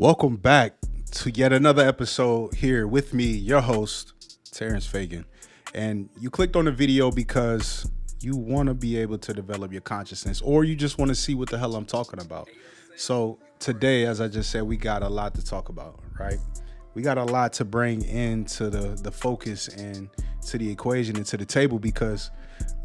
Welcome back to yet another episode here with me, your host, Terrence Feagin. And you clicked on the video because you want to be able to develop your consciousness, or you just want to see what the hell I'm talking about. So today, as I just said, we got a lot to talk about, right? We got a lot to bring into the focus and to the equation and to the table, because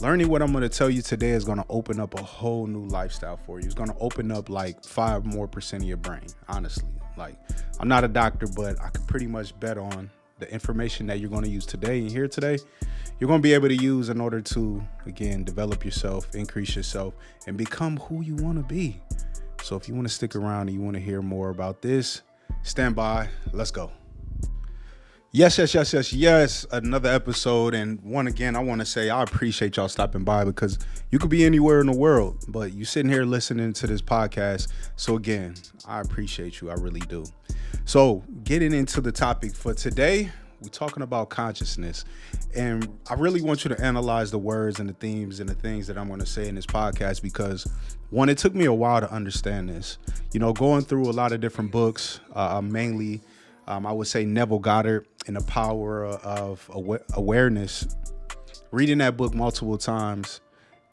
learning what I'm going to tell you today is going to open up a whole new lifestyle for you. It's going to open up like 5% more of your brain, honestly. Like, I'm not a doctor, but I could pretty much bet on the information that you're going to use today and here today, you're going to be able to use in order to, again, develop yourself, increase yourself, and become who you want to be. So if you want to stick around and you want to hear more about this, stand by. Let's go. Yes. Another episode. And one again, I want to say I appreciate y'all stopping by, because you could be anywhere in the world, but you sitting here listening to this podcast. So again, I appreciate you. I really do. So getting into the topic for today, we're talking about consciousness. And I really want you to analyze the words and the themes and the things that I'm going to say in this podcast, because one, it took me a while to understand this. You know, going through a lot of different books, mainly I would say Neville Goddard and the Power of Awareness. Reading that book multiple times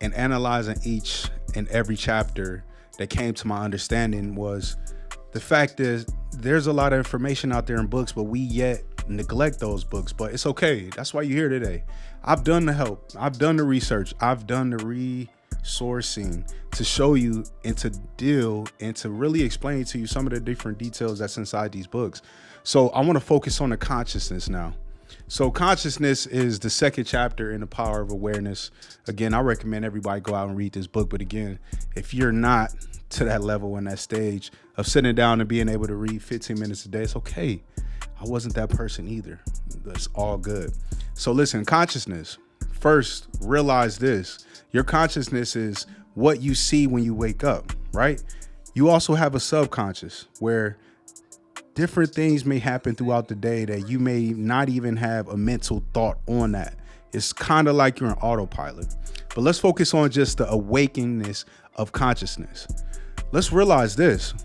and analyzing each and every chapter that came to my understanding was the fact is there's a lot of information out there in books, but we yet neglect those books. But it's okay. That's why you're here today. I've done the help. I've done the research. I've done the resourcing to show you and to deal and to really explain to you some of the different details that's inside these books. So I want to focus on the consciousness now. So consciousness is the second chapter in the Power of Awareness. Again, I recommend everybody go out and read this book. But again, if you're not to that level and that stage of sitting down and being able to read 15 minutes a day, it's okay. I wasn't that person either. It's all good. So listen, consciousness. First, realize this. Your consciousness is what you see when you wake up, right? You also have a subconscious where different things may happen throughout the day that you may not even have a mental thought on that. It's kind of like you're an autopilot. But let's focus on just the awakeness of consciousness. Let's realize this.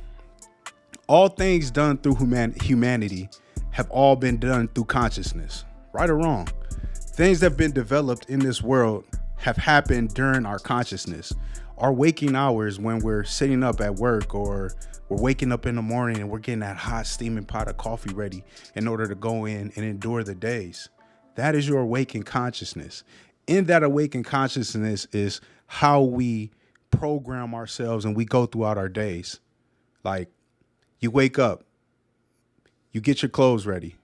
All things done through humanity have all been done through consciousness, right or wrong. Things that have been developed in this world have happened during our consciousness. Our waking hours, when we're sitting up at work, or we're waking up in the morning and we're getting that hot steaming pot of coffee ready in order to go in and endure the days. That is your awakened consciousness. In that awakened consciousness is how we program ourselves and we go throughout our days. Like, you wake up, you get your clothes ready.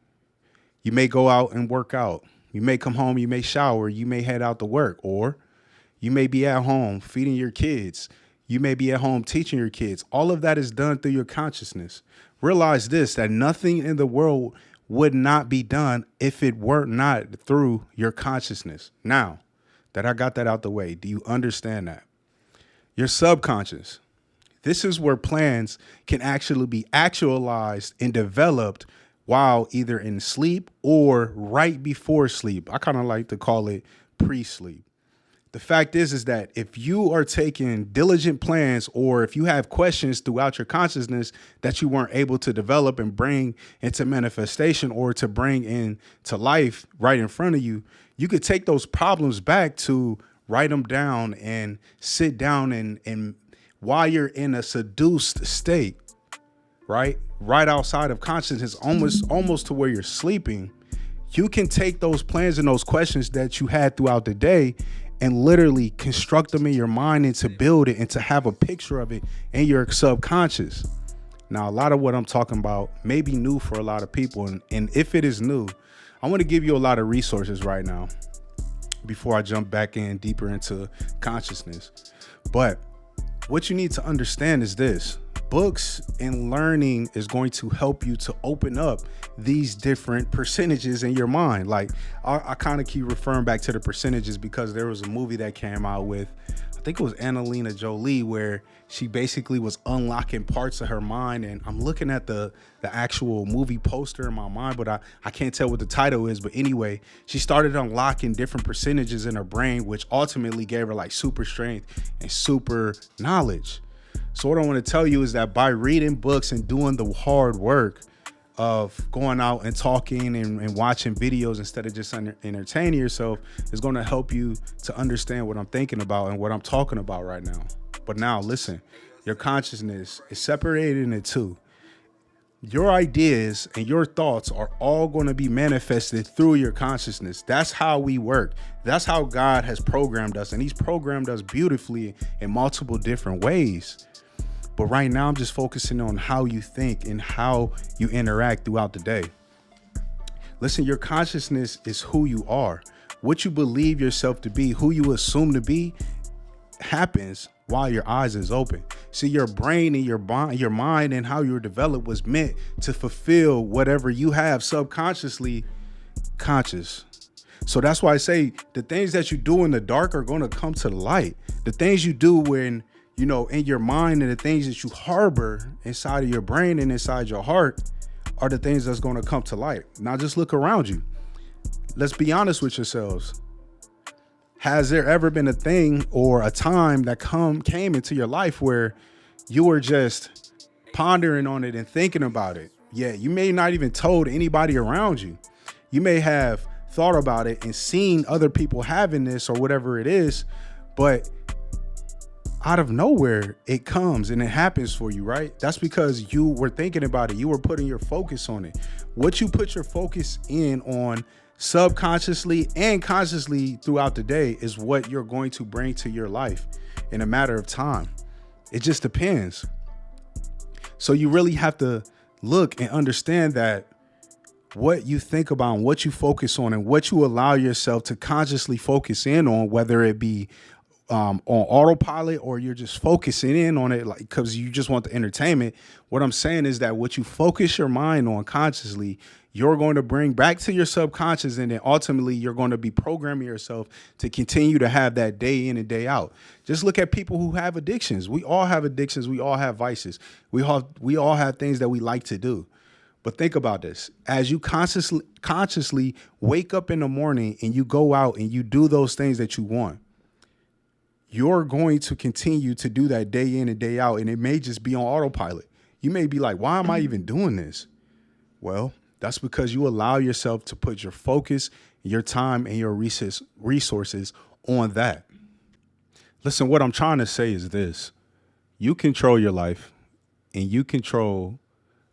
You may go out and work out. You may come home, you may shower, you may head out to work, or you may be at home feeding your kids. You may be at home teaching your kids. All of that is done through your consciousness. Realize this, that nothing in the world would not be done if it were not through your consciousness. Now that I got that out the way, do you understand that? Your subconscious. This is where plans can actually be actualized and developed while either in sleep or right before sleep. I kind of like to call it pre-sleep. The fact is that if you are taking diligent plans, or if you have questions throughout your consciousness that you weren't able to develop and bring into manifestation or to bring into life right in front of you, you could take those problems back to write them down and sit down and while you're in a seduced state, right outside of consciousness, almost to where you're sleeping, you can take those plans and those questions that you had throughout the day and literally construct them in your mind and to build it and to have a picture of it in your subconscious. Now, a lot of what I'm talking about may be new for a lot of people. And if it is new, I want to give you a lot of resources right now before I jump back in deeper into consciousness. But what you need to understand is this. Books and learning is going to help you to open up these different percentages in your mind. Like, I kind of keep referring back to the percentages because there was a movie that came out with, I think it was Angelina Jolie, where she basically was unlocking parts of her mind. And I'm looking at the actual movie poster in my mind, but I can't tell what the title is. But anyway, she started unlocking different percentages in her brain, which ultimately gave her like super strength and super knowledge. So what I want to tell you is that by reading books and doing the hard work of going out and talking and watching videos instead of just entertaining yourself is going to help you to understand what I'm thinking about and what I'm talking about right now. But now listen, your consciousness is separated into two. Your ideas and your thoughts are all going to be manifested through your consciousness. That's how we work. That's how God has programmed us. And he's programmed us beautifully in multiple different ways. But right now, I'm just focusing on how you think and how you interact throughout the day. Listen, your consciousness is who you are. What you believe yourself to be, who you assume to be, happens while your eyes is open. See, your brain and your mind and how you're developed was meant to fulfill whatever you have subconsciously conscious. So that's why I say the things that you do in the dark are going to come to the light. The things you do when, you know, in your mind and the things that you harbor inside of your brain and inside your heart are the things that's going to come to light. Now just look around you. Let's be honest with yourselves. Has there ever been a thing or a time that came into your life where you were just pondering on it and thinking about it? Yeah, you may not even told anybody around you. You may have thought about it and seen other people having this or whatever it is, but out of nowhere it comes and it happens for you, right? That's because you were thinking about it. You were putting your focus on it. What you put your focus in on subconsciously and consciously throughout the day is what you're going to bring to your life in a matter of time. It just depends. So you really have to look and understand that what you think about and what you focus on and what you allow yourself to consciously focus in on, whether it be on autopilot or you're just focusing in on it like because you just want the entertainment. What I'm saying is that what you focus your mind on consciously, you're going to bring back to your subconscious, and then ultimately you're going to be programming yourself to continue to have that day in and day out. Just look at people who have addictions. We all have addictions. We all have vices. We all have things that we like to do. But think about this. As you consciously wake up in the morning and you go out and you do those things that you want, you're going to continue to do that day in and day out. And it may just be on autopilot. You may be like, why am I even doing this? Well, that's because you allow yourself to put your focus, your time, and your resources on that. Listen, what I'm trying to say is this. You control your life and you control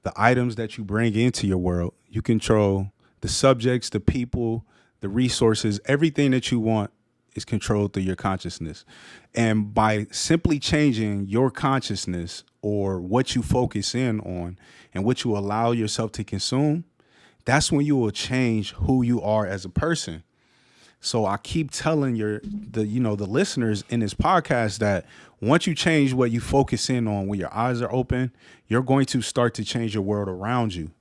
the items that you bring into your world. You control the subjects, the people, the resources, everything that you want is controlled through your consciousness. And by simply changing your consciousness or what you focus in on and what you allow yourself to consume, that's when you will change who you are as a person. So I keep telling the listeners in this podcast that once you change what you focus in on when your eyes are open, you're going to start to change your world around you.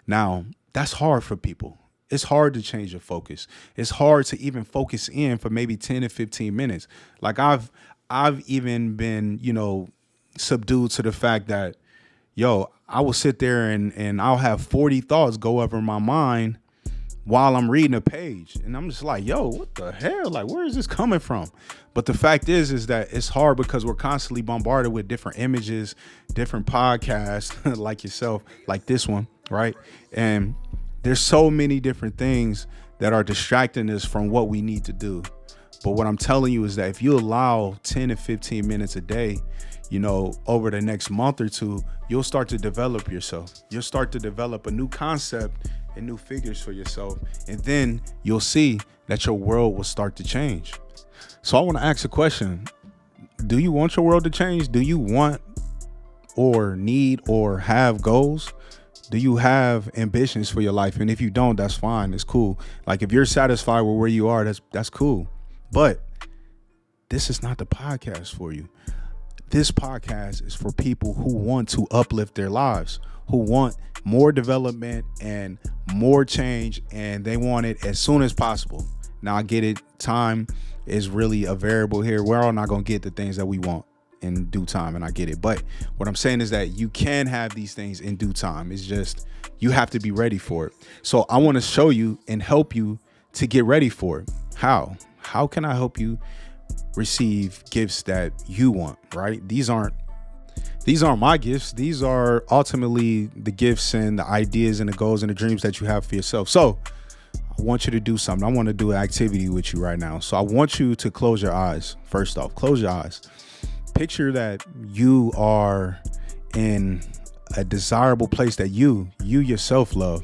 Now, that's hard for people. It's hard to change your focus. It's hard to even focus in for maybe 10 to 15 minutes. Like I've even been, subdued to the fact that, I will sit there and I'll have 40 thoughts go over my mind while I'm reading a page. And I'm just like, what the hell? Like, where is this coming from? But the fact is that it's hard because we're constantly bombarded with different images, different podcasts like yourself, like this one, right? And there's so many different things that are distracting us from what we need to do. But what I'm telling you is that if you allow 10 to 15 minutes a day, over the next month or two, you'll start to develop yourself. You'll start to develop a new concept and new figures for yourself. And then you'll see that your world will start to change. So I want to ask a question. Do you want your world to change? Do you want or need or have goals? Do you have ambitions for your life? And if you don't, that's fine. It's cool. Like if you're satisfied with where you are, that's cool. But this is not the podcast for you. This podcast is for people who want to uplift their lives, who want more development and more change, and they want it as soon as possible. Now, I get it. Time is really a variable here. We're all not going to get the things that we want in due time, and I get it. But what I'm saying is that you can have these things in due time. It's just you have to be ready for it. So I want to show you and help you to get ready for it. How? How can I help you receive gifts that you want, right? These aren't These aren't my gifts. These are ultimately the gifts and the ideas and the goals and the dreams that you have for yourself. So I want you to do something. I want to do an activity with you right now. So I want you to close your eyes. First off, close your eyes. Picture that you are in a desirable place that you yourself love.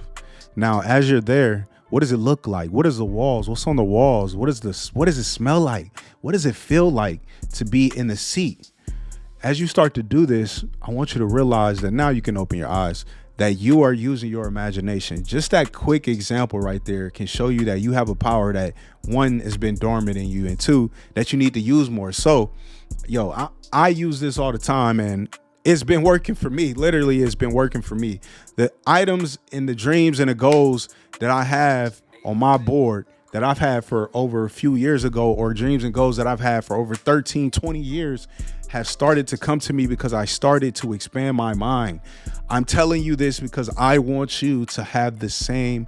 Now, as you're there, what does it look like? What is the walls? What's on the walls? What does it smell like? What does it feel like to be in the seat? As you start to do this, I want you to realize that now you can open your eyes, that you are using your imagination. Just that quick example right there can show you that you have a power that, one, has been dormant in you, and two, that you need to use more. So, I use this all the time, and it's been working for me. Literally, it's been working for me. The items and the dreams and the goals that I have on my board that I've had for over a few years ago, or dreams and goals that I've had for over 13, 20 years, have started to come to me because I started to expand my mind. I'm telling you this because I want you to have the same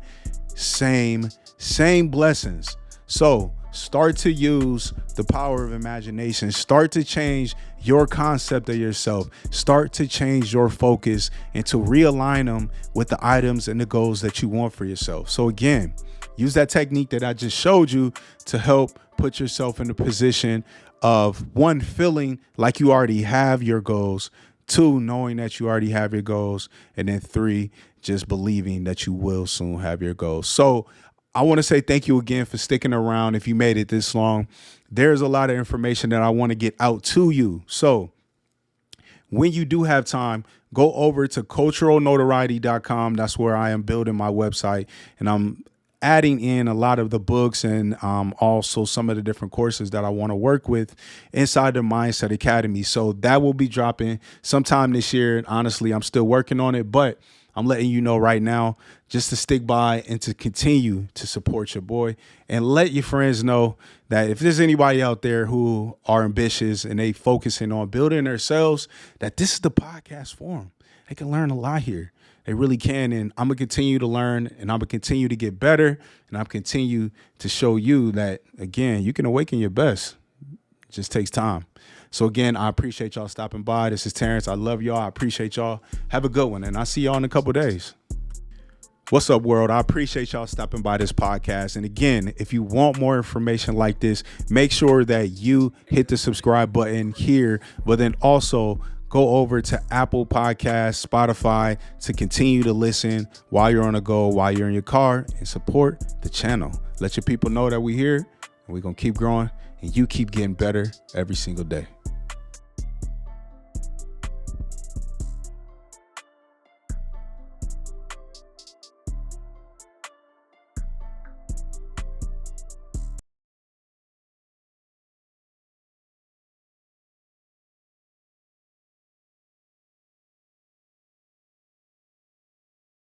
blessings. So start to use the power of imagination. Start to change your concept of yourself. Start to change your focus and to realign them with the items and the goals that you want for yourself. So again, use that technique that I just showed you to help put yourself in a position of, one, feeling like you already have your goals, two, knowing that you already have your goals, and then three, just believing that you will soon have your goals. So I want to say thank you again for sticking around. If you made it this long, there's a lot of information that I want to get out to you. So when you do have time, go over to culturalnotoriety.com. That's where I am building my website, and I'm adding in a lot of the books and also some of the different courses that I want to work with inside the Mindset Academy. So that will be dropping sometime this year. And honestly, I'm still working on it, but I'm letting you know right now just to stick by and to continue to support your boy, and let your friends know that if there's anybody out there who are ambitious and they focusing on building themselves, that this is the podcast for them. They can learn a lot here. They really can. And I'm going to continue to learn, and I'm going to continue to get better. And I'm continue to show you that, again, you can awaken your best. It just takes time. So again, I appreciate y'all stopping by. This is Terrence. I love y'all. I appreciate y'all. Have a good one. And I'll see y'all in a couple of days. What's up, world? I appreciate y'all stopping by this podcast. And again, if you want more information like this, make sure that you hit the subscribe button here, but then also go over to Apple Podcasts, Spotify, to continue to listen while you're on the go, while you're in your car, and support the channel. Let your people know that we're here, and we're going to keep growing, and you keep getting better every single day.